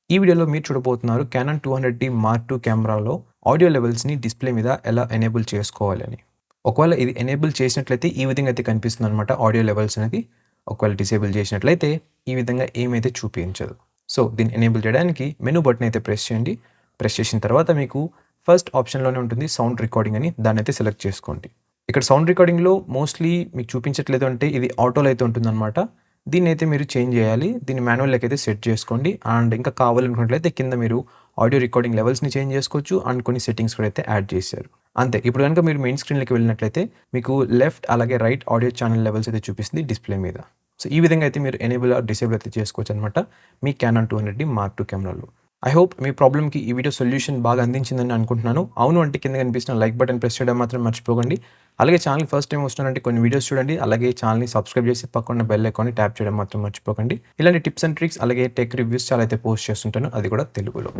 ఈ వీడియోలో మీరు చూడబోతున్నారు Canon 200D Mark II కెమెరాలో ఆడియో లెవెల్స్‌ని డిస్‌ప్లే మీద ఎలా ఎనేబుల్ చేసుకోవాలి అని. ఒకవేళ ఇది ఎనేబుల్ చేసినట్లయితే ఈ విధంగా అయితే కనిపిస్తుందనమాట ఆడియో లెవెల్స్ అనేది. ఒకవేళ డిసేబుల్ చేసినట్లయితే ఈ విధంగా ఏమైతే చూపించదు. సో, దీన్ని ఎనేబుల్ చేయడానికి మెనూ బటన్ అయితే ప్రెస్ చేయండి. ప్రెస్ చేసిన తర్వాత మీకు ఫస్ట్ ఆప్షన్‌లోనే ఉంటుంది సౌండ్ రికార్డింగ్ అని. దాన్నైతే సెలెక్ట్ చేసుకోండి. ఇక్కడ సౌండ్ రికార్డింగ్‌లో మోస్ట్‌లీ మీకు చూపించట్లేదు అంటే ఇది ఆటోలో అయితే ఉంటుందనమాట. దీన్నైతే మీరు చేంజ్ చేయాలి. దీన్ని మాన్యువల్‌లోకి అయితే సెట్ చేసుకోండి. అండ్ ఇంకా కావాలనుకున్నట్లయితే కింద మీరు ఆడియో రికార్డింగ్ లెవెల్స్‌ని చేంజ్ చేసుకోవచ్చు. అండ్ కొన్ని సెట్టింగ్స్ కూడా అయితే యాడ్ చేశారు. అంతే. ఇప్పుడు గనుక మీరు మెయిన్ స్క్రీన్‌లోకి వెళ్ళినట్లయితే మీకు లెఫ్ట్ అలాగే రైట్ ఆడియో ఛానెల్ లెవెల్స్ అయితే చూపిస్తుంది డిస్‌ప్లే మీద. సో, ఈ విధంగా అయితే మీరు ఎనేబుల్ ఆర్ డిసేబుల్ అయితే చేసుకోవచ్చనమాట మీ Canon 200D Mark II కెమెరాలో. ఐ హోప్ మీ ప్రాబ్లమ్‌కి ఈ వీడియో సొల్యూషన్ బాగా అందించిందని అనుకుంటున్నాను. అవును అంటే కింద కనిపిస్తున్న లైక్ బటన్ ప్రెస్ చేయడం మాత్రం మర్చిపోకండి. అలాగే ఛానల్‌కి ఫస్ట్ టైమ్ వస్తున్నారంటే కొన్ని వీడియోస్ చూడండి. అలాగే ఛానల్‌ని సబ్స్క్రైబ్ చేసి పక్కన బెల్ ఐకాన్‌ని ట్యాప్ చేయడం మాత్రం మర్చిపోకండి. ఇలాంటి టిప్స్ అండ్ ట్రిక్స్ అలాగే టెక్ రివ్యూస్ చాలా అయితే పోస్ట్ చేస్తుంటాను. అది కూడా తెలుగులో.